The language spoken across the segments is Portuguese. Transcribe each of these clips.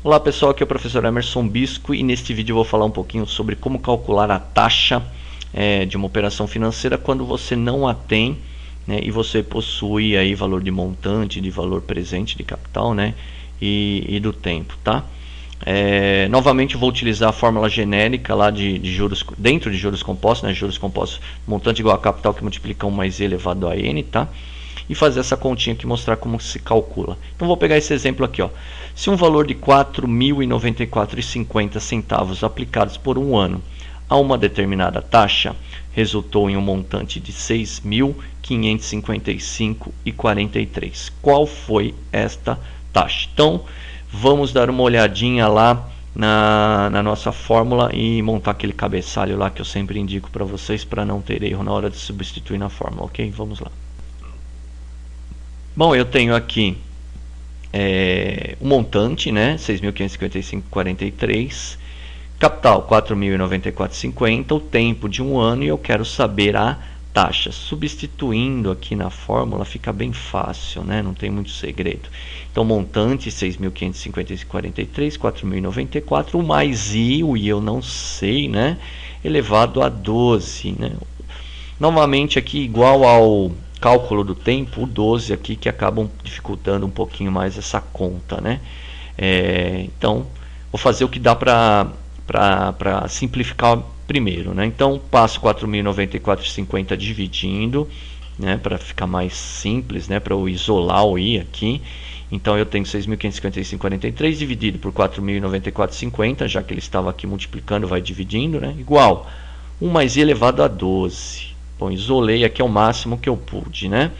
Olá pessoal, aqui é o professor Emerson Bisco e neste vídeo eu vou falar um pouquinho sobre como calcular a taxa de uma operação financeira quando você não a tem, né, e você possui aí valor de montante, de valor presente de capital, né, e do tempo, tá? Novamente eu vou utilizar a fórmula genérica lá de juros, dentro de juros compostos, né, juros compostos, montante igual a capital que multiplica 1 mais e elevado a n, tá? E fazer essa continha aqui, mostrar como se calcula. Então vou pegar esse exemplo aqui, ó. Se um valor de R$ 4.094,50 aplicados por um ano a uma determinada taxa resultou em um montante de R$ 6.555,43. Qual foi esta taxa? Então vamos dar uma olhadinha lá na nossa fórmula e montar aquele cabeçalho lá que eu sempre indico para vocês, para não ter erro na hora de substituir na fórmula, ok? Vamos lá. Bom, eu tenho aqui o montante, né, 6.555,43, capital 4.094,50, o tempo de um ano e eu quero saber a taxa. Substituindo aqui na fórmula fica bem fácil, né, não tem muito segredo. Então, montante 6.555,43, 4.094, o mais i, o i eu não sei, né, elevado a 12, né. Novamente aqui igual ao cálculo do tempo, o 12 aqui que acabam dificultando um pouquinho mais essa conta, né? Então, vou fazer o que dá para simplificar primeiro, né? Então, passo 4.094,50 dividindo, né? Para ficar mais simples, né? Para eu isolar o i aqui. Então, eu tenho 6.555,43 dividido por 4.094,50, já que ele estava aqui multiplicando, vai dividindo, né? Igual 1 mais i elevado a 12. Bom, isolei aqui ao máximo que eu pude, né?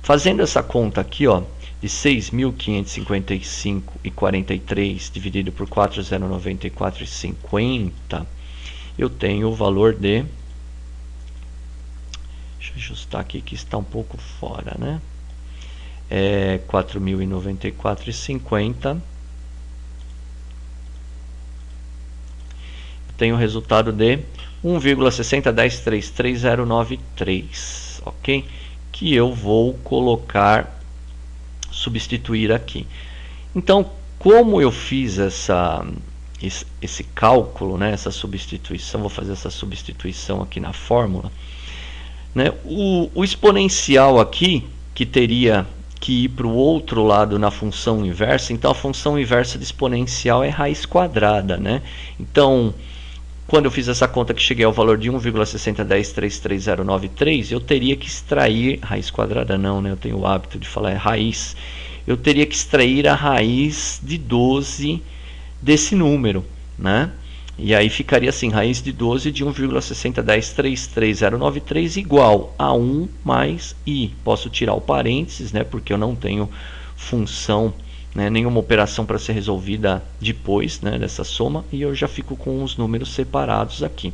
Fazendo essa conta aqui, ó, de 6.555,43 dividido por 4.094,50, eu tenho o valor de... Deixa eu ajustar aqui que está um pouco fora, né? 4.094,50. Eu tenho o resultado de 1,601033093, ok? Que eu vou colocar, substituir aqui. Então, como eu fiz esse cálculo, né, essa substituição, vou fazer essa substituição aqui na fórmula, né, o exponencial aqui, que teria que ir para o outro lado na função inversa, então a função inversa de exponencial é raiz quadrada, né? Então, quando eu fiz essa conta que cheguei ao valor de 1,601033093, eu teria que extrair, raiz quadrada não, né? Eu tenho o hábito de falar raiz. Eu teria que extrair a raiz de 12 desse número, né? E aí ficaria assim, raiz de 12 de 1,601033093 igual a 1 mais i. Posso tirar o parênteses, né? Porque eu não tenho função, né, nenhuma operação para ser resolvida depois, né, dessa soma, e eu já fico com os números separados aqui.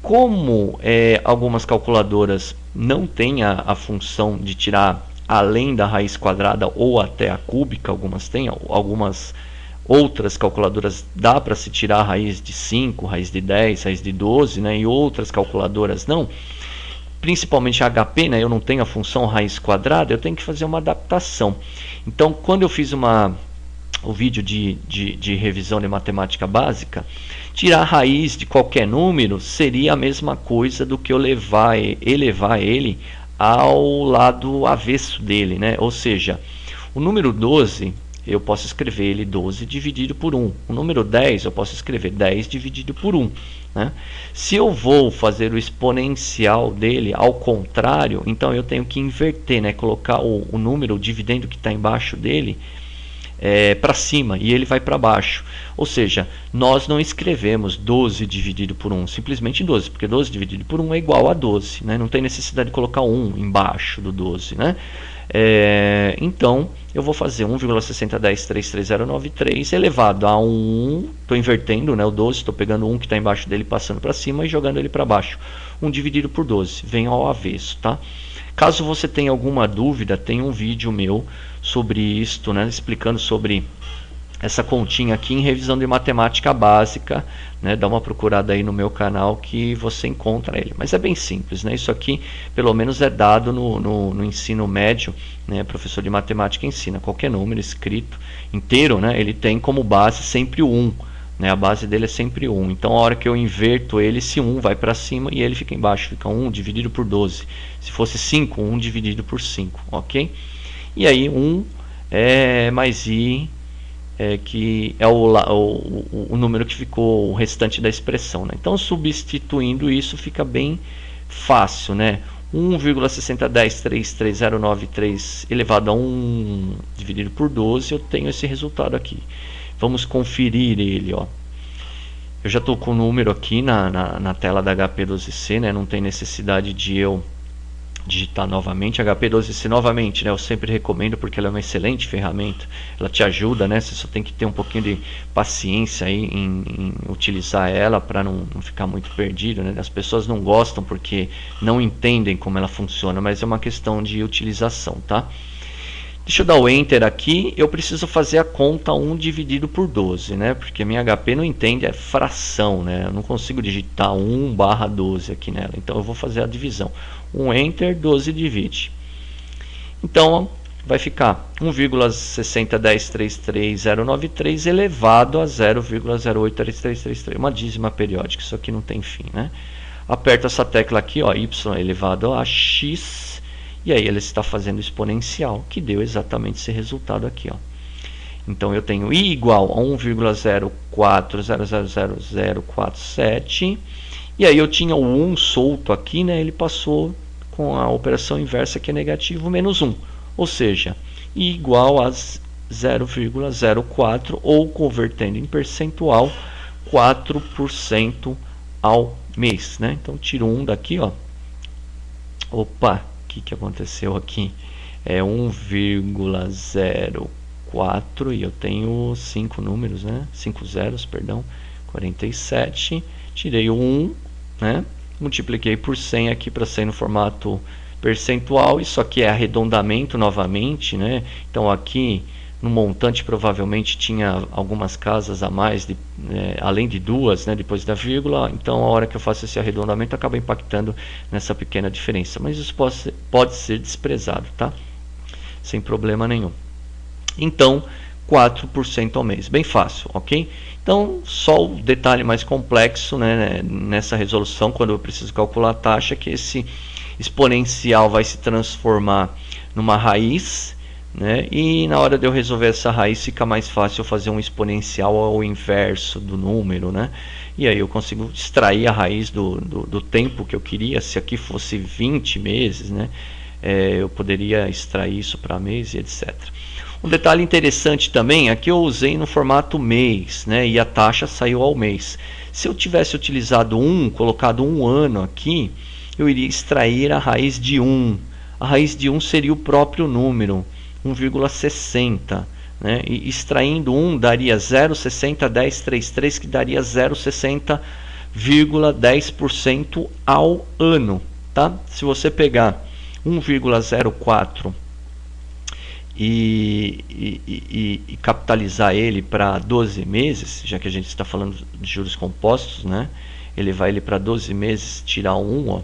Como algumas calculadoras não têm a função de tirar além da raiz quadrada ou até a cúbica, algumas têm, algumas outras calculadoras dá para se tirar a raiz de 5, raiz de 10, raiz de 12, né, e outras calculadoras não. Principalmente a HP, né, eu não tenho a função raiz quadrada, eu tenho que fazer uma adaptação. Então, quando eu fiz o vídeo de revisão de matemática básica, tirar a raiz de qualquer número seria a mesma coisa do que eu elevar ele ao lado avesso dele, né? Ou seja, o número 12, eu posso escrever ele 12 dividido por 1. O número 10, eu posso escrever 10 dividido por 1. Né? Se eu vou fazer o exponencial dele ao contrário, então eu tenho que inverter, né? Colocar o número, o dividendo que está embaixo dele para cima e ele vai para baixo. Ou seja, nós não escrevemos 12 dividido por 1, simplesmente 12, porque 12 dividido por 1 é igual a 12. Né? Não tem necessidade de colocar 1 embaixo do 12. Né? Então, eu vou fazer 1,601033093 elevado a 1, estou invertendo, né, o 12, estou pegando 1 que está embaixo dele, passando para cima e jogando ele para baixo. 1 dividido por 12, vem ao avesso, tá? Caso você tenha alguma dúvida, tem um vídeo meu sobre isto, né, explicando sobre essa continha aqui em revisão de matemática básica, né? Dá uma procurada aí no meu canal que você encontra ele. Mas é bem simples, né? Isso aqui pelo menos é dado no ensino médio, né? Professor de matemática ensina qualquer número escrito inteiro, né? Ele tem como base sempre o 1. Né, a base dele é sempre 1. Então a hora que eu inverto ele, esse 1 vai para cima e ele fica embaixo. Fica 1 dividido por 12. Se fosse 5, 1 dividido por 5. Ok? E aí 1 mais i, que é o número que ficou o restante da expressão. Né? Então substituindo isso fica bem fácil. Né? 1,601033093 elevado a 1 dividido por 12, eu tenho esse resultado aqui. Vamos conferir ele, ó. Eu já estou com o número aqui na tela da HP12C, né? Não tem necessidade de eu digitar novamente. A HP12C novamente, né? Eu sempre recomendo porque ela é uma excelente ferramenta. Ela te ajuda, né? Você só tem que ter um pouquinho de paciência aí em utilizar ela para não ficar muito perdido, né? As pessoas não gostam porque não entendem como ela funciona, mas é uma questão de utilização, tá? Deixa eu dar o Enter aqui, eu preciso fazer a conta 1 dividido por 12, né? Porque a minha HP não entende, é fração, né? Eu não consigo digitar 1/12 aqui nela, então eu vou fazer a divisão. 1 Enter, 12 divide. Então, vai ficar 1,601033093 elevado a 0,083333, uma dízima periódica, isso aqui não tem fim, né? Aperto essa tecla aqui, ó, y elevado a x, e aí ele está fazendo exponencial, que deu exatamente esse resultado aqui. Ó. Então eu tenho i igual a 1,04000047. E aí eu tinha o 1 solto aqui, né? Ele passou com a operação inversa, que é negativo, menos 1. Ou seja, i igual a 0,04, ou convertendo em percentual, 4% ao mês. Né? Então tiro 1 daqui. Ó. Opa! O que aconteceu aqui? É 1,04 e eu tenho 5 números, né? 5 zeros, perdão. 47. Tirei o 1, né? Multipliquei por 100 aqui para sair no formato percentual. Isso aqui é arredondamento novamente, né? Então aqui no montante provavelmente tinha algumas casas a mais, além de duas, né, depois da vírgula. Então a hora que eu faço esse arredondamento acaba impactando nessa pequena diferença. Mas isso pode ser desprezado, tá? Sem problema nenhum. Então 4% ao mês, bem fácil, ok? Então só o detalhe mais complexo, né, nessa resolução, quando eu preciso calcular a taxa, que esse exponencial vai se transformar numa raiz, né? E na hora de eu resolver essa raiz fica mais fácil eu fazer um exponencial ao inverso do número, né? E aí eu consigo extrair a raiz do tempo que eu queria. Se aqui fosse 20 meses, né? Eu poderia extrair isso para mês e etc. Um detalhe interessante também, aqui eu usei no formato mês, né? E a taxa saiu ao mês. Se eu tivesse utilizado colocado um ano aqui, eu iria extrair a raiz de 1. A raiz de 1 seria o próprio número, 1,60, né? E extraindo 1 daria 0,601033, que daria 0,60,10% ao ano, tá? Se você pegar 1,04 e capitalizar ele para 12 meses, já que a gente está falando de juros compostos, né? Elevar ele para 12 meses, tirar 1, ó,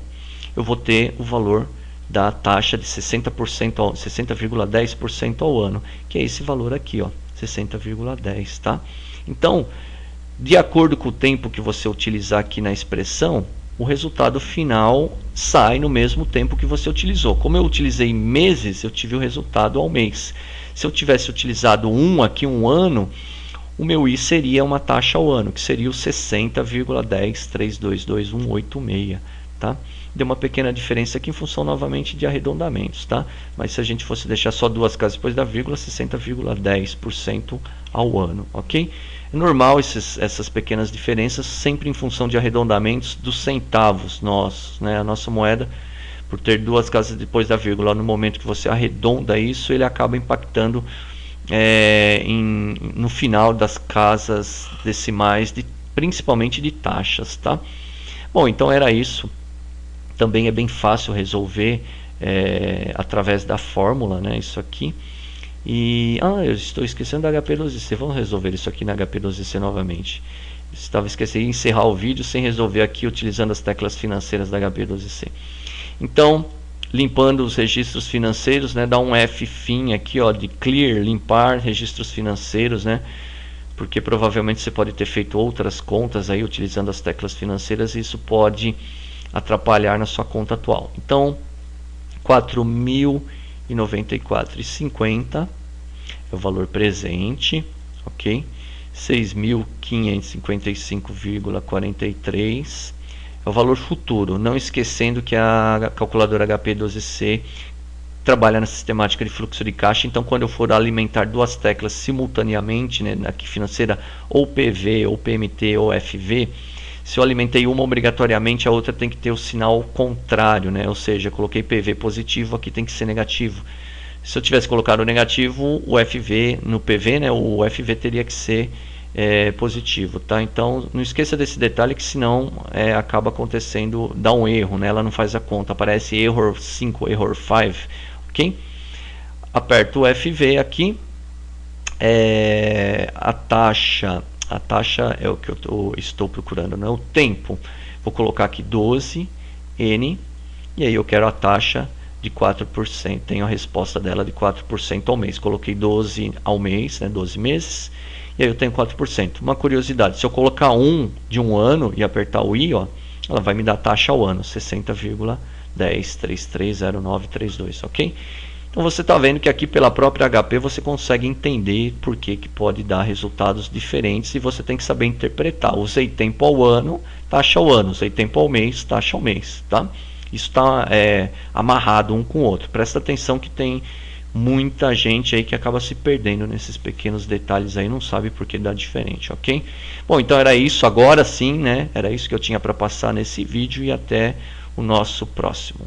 eu vou ter o valor da taxa de 60,10% ao ano, que é esse valor aqui, ó, 60,10, tá? Então, de acordo com o tempo que você utilizar aqui na expressão, o resultado final sai no mesmo tempo que você utilizou. Como eu utilizei meses, eu tive o resultado ao mês. Se eu tivesse utilizado aqui, um ano, o meu I seria uma taxa ao ano, que seria o 60,1022186, tá? Deu uma pequena diferença aqui em função novamente de arredondamentos, tá? Mas se a gente fosse deixar só duas casas depois da vírgula, 60,10% ao ano, ok? É normal essas pequenas diferenças, sempre em função de arredondamentos dos centavos nossos, né? A nossa moeda, por ter duas casas depois da vírgula, no momento que você arredonda isso, ele acaba impactando no final das casas decimais, principalmente de taxas, tá? Bom, então era isso. Também é bem fácil resolver através da fórmula, né? Isso aqui. E eu estou esquecendo da HP12C. Vamos resolver isso aqui na HP12C novamente. Estava esquecendo de encerrar o vídeo sem resolver aqui utilizando as teclas financeiras da HP12C. Então, limpando os registros financeiros, né, dá um F-fin aqui, ó, de clear, limpar registros financeiros, né? Porque provavelmente você pode ter feito outras contas aí utilizando as teclas financeiras e isso pode atrapalhar na sua conta atual. Então, 4.094,50 é o valor presente, ok? 6.555,43 é o valor futuro, não esquecendo que a calculadora HP12C trabalha na sistemática de fluxo de caixa, então quando eu for alimentar duas teclas simultaneamente, né, aqui financeira, ou PV, ou PMT, ou FV, se eu alimentei uma obrigatoriamente, a outra tem que ter o sinal contrário, né? Ou seja, coloquei PV positivo, aqui tem que ser negativo. Se eu tivesse colocado negativo, o FV no PV, né, o FV teria que ser positivo, tá? Então não esqueça desse detalhe, que senão acaba acontecendo, dá um erro, né? Ela não faz a conta, aparece error 5, error 5, ok? Aperto o FV aqui, a taxa é o que eu estou procurando, não é o tempo. Vou colocar aqui 12N e aí eu quero a taxa de 4%. Tenho a resposta dela de 4% ao mês. Coloquei 12 ao mês, né, 12 meses, e aí eu tenho 4%. Uma curiosidade, se eu colocar 1 de um ano e apertar o I, ó, ela vai me dar a taxa ao ano, 60,10330932, ok? Então você está vendo que aqui pela própria HP você consegue entender por que pode dar resultados diferentes e você tem que saber interpretar. Usei tempo ao ano, taxa ao ano. Usei tempo ao mês, taxa ao mês. Tá? Isso está amarrado um com o outro. Presta atenção que tem muita gente aí que acaba se perdendo nesses pequenos detalhes aí, não sabe por que dá diferente, ok? Bom, então era isso. Agora sim, né? Era isso que eu tinha para passar nesse vídeo e até o nosso próximo.